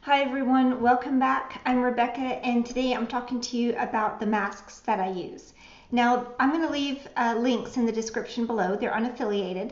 Hi everyone, welcome back. I'm Rebecca and today I'm talking to you about the masks that I use. Now I'm going to leave links in the description below. They're unaffiliated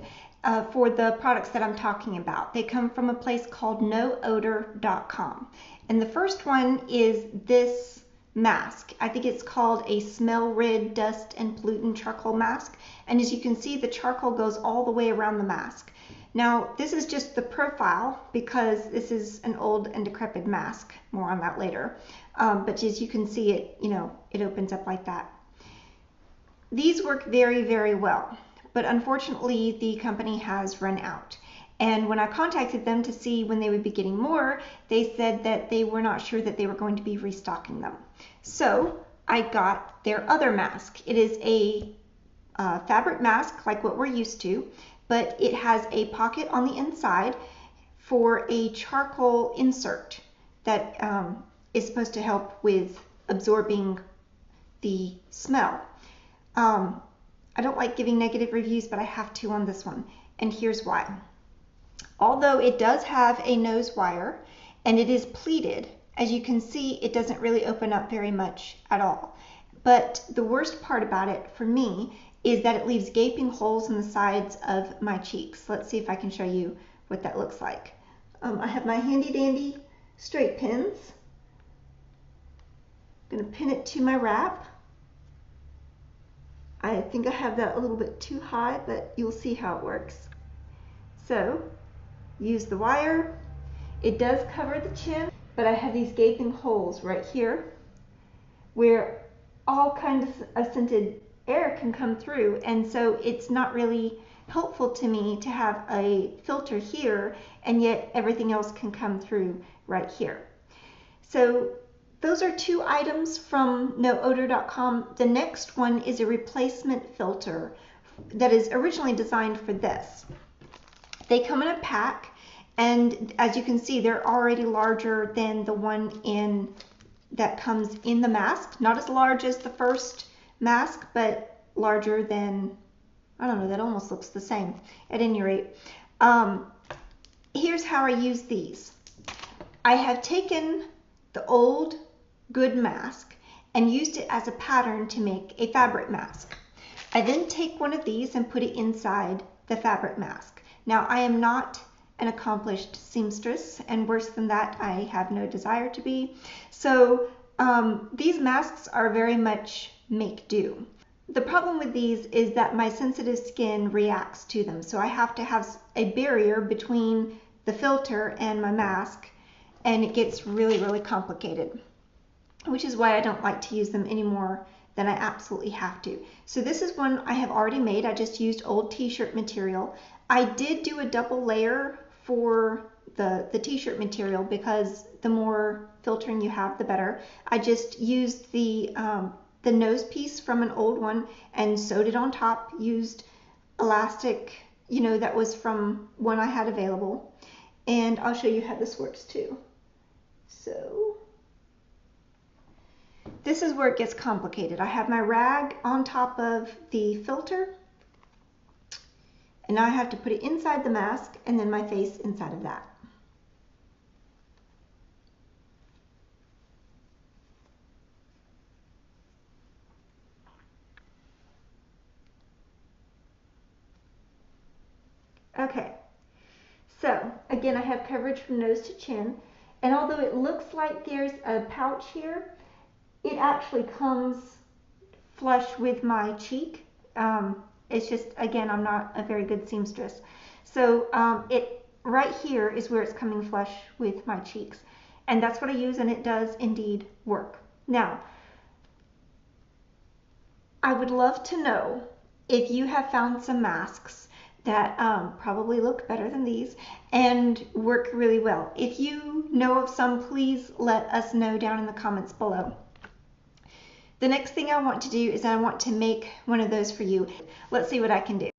for the products that I'm talking about. They come from a place called noodor.com. And the first one is this mask. I think it's called a smell rid dust and pollutant charcoal mask. And as you can see, the charcoal goes all the way around the mask. Now, this is just the profile because this is an old and decrepit mask. More on that later. But as you can see, it opens up like that. These work very, very well, but unfortunately, the company has run out. And when I contacted them to see when they would be getting more, they said that they were not sure that they were going to be restocking them. So I got their other mask. It is a fabric mask like what we're used to, but it has a pocket on the inside for a charcoal insert that is supposed to help with absorbing the smell. I don't like giving negative reviews, but I have to on this one, and here's why. Although it does have a nose wire and it is pleated, as you can see, it doesn't really open up very much at all. But the worst part about it for me is that it leaves gaping holes in the sides of my cheeks. Let's see if I can show you what that looks like. I have my handy dandy straight pins. I'm going to pin it to my wrap. I think I have that a little bit too high, but you'll see how it works. So, use the wire. It does cover the chin, but I have these gaping holes right here where all kinds of scented air can come through, and so it's not really helpful to me to have a filter here and yet everything else can come through right here. So those are two items from noodor.com. The next one is a replacement filter that is originally designed for this. They come in a pack, and as you can see, they're already larger than the one that comes in the mask. Not as large as the first mask, but larger than, I don't know, that almost looks the same at any rate. Here's how I use these. I have taken the old good mask and used it as a pattern to make a fabric mask. I then take one of these and put it inside the fabric mask. Now, I am not an accomplished seamstress, and worse than that, I have no desire to be. So these masks are very much make do. The problem with these is that my sensitive skin reacts to them, so I have to have a barrier between the filter and my mask, and it gets really, really complicated, which is why I don't like to use them any more than I absolutely have to. So this is one I have already made. I just used old t-shirt material. I did do a double layer for the t-shirt material because the more filtering you have, the better. I just used the nose piece from an old one and sewed it on top, used elastic, that was from one I had available. And I'll show you how this works too. So this is where it gets complicated. I have my rag on top of the filter, and now I have to put it inside the mask and then my face inside of that. Okay, so again, I have coverage from nose to chin, and although it looks like there's a pouch here, it actually comes flush with my cheek. It's just, again, I'm not a very good seamstress. So it right here is where it's coming flush with my cheeks, and that's what I use, and it does indeed work. Now, I would love to know if you have found some masks that probably look better than these and work really well. If you know of some, please let us know down in the comments below. The next thing I want to do is I want to make one of those for you. Let's see what I can do.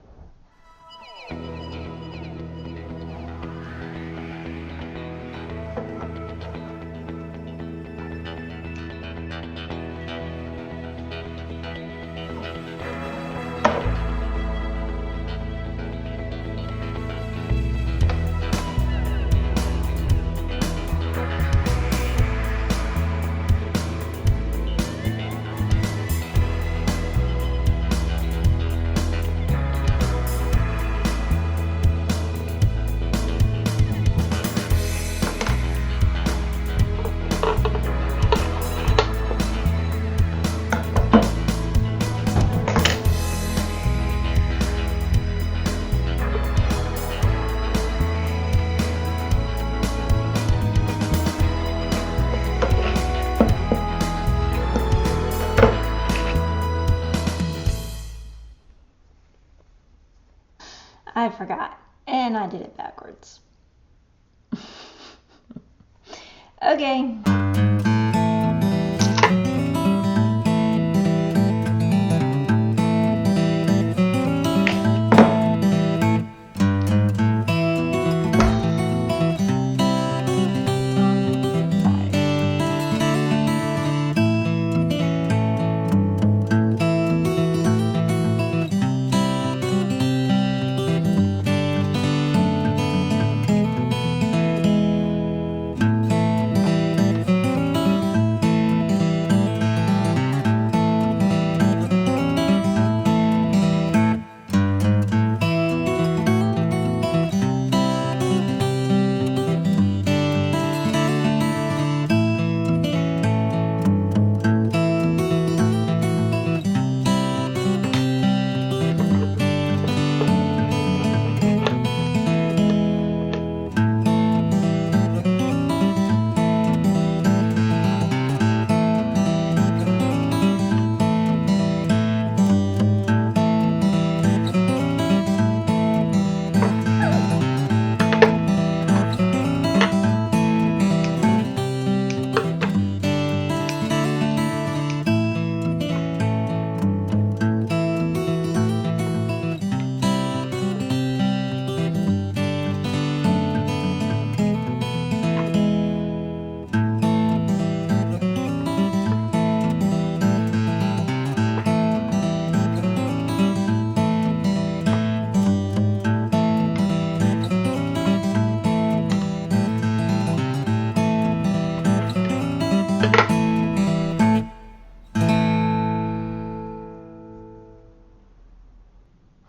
I forgot, and I did it backwards. Okay.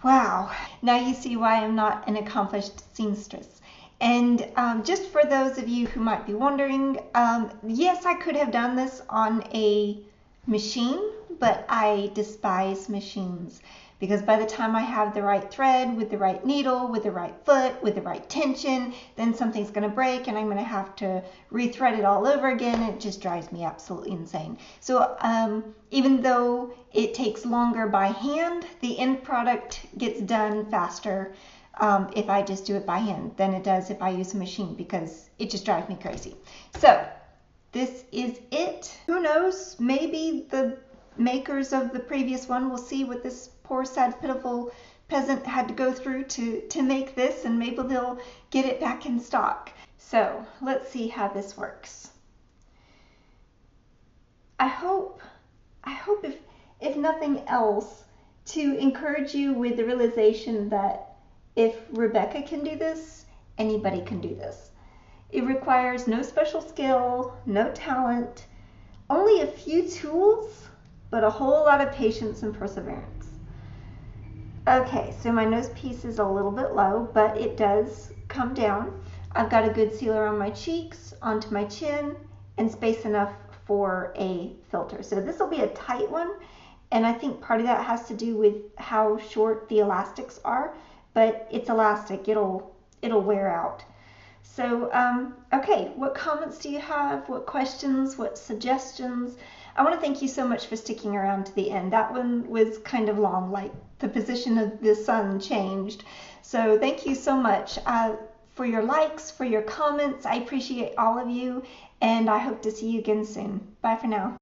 Wow, now you see why I'm not an accomplished seamstress. And just for those of you who might be wondering, yes, I could have done this on a machine, but I despise machines because by the time I have the right thread with the right needle, with the right foot, with the right tension, then something's going to break and I'm going to have to rethread it all over again. It just drives me absolutely insane. So even though it takes longer by hand, the end product gets done faster if I just do it by hand than it does if I use a machine because it just drives me crazy. So this is it. Who knows, maybe the makers of the previous one will see what this poor, sad, pitiful peasant had to go through to make this, and maybe they'll get it back in stock. So let's see how this works. I hope if nothing else, to encourage you with the realization that if Rebecca can do this, anybody can do this. It requires no special skill, no talent, only a few tools, but a whole lot of patience and perseverance. Okay, so my nose piece is a little bit low, but it does come down. I've got a good sealer on my cheeks, onto my chin, and space enough for a filter. So this will be a tight one, and I think part of that has to do with how short the elastics are, but it's elastic, it'll wear out. So, okay, what comments do you have? What questions? What suggestions? I want to thank you so much for sticking around to the end. That one was kind of long, like the position of the sun changed. So thank you so much for your likes, for your comments. I appreciate all of you, and I hope to see you again soon. Bye for now.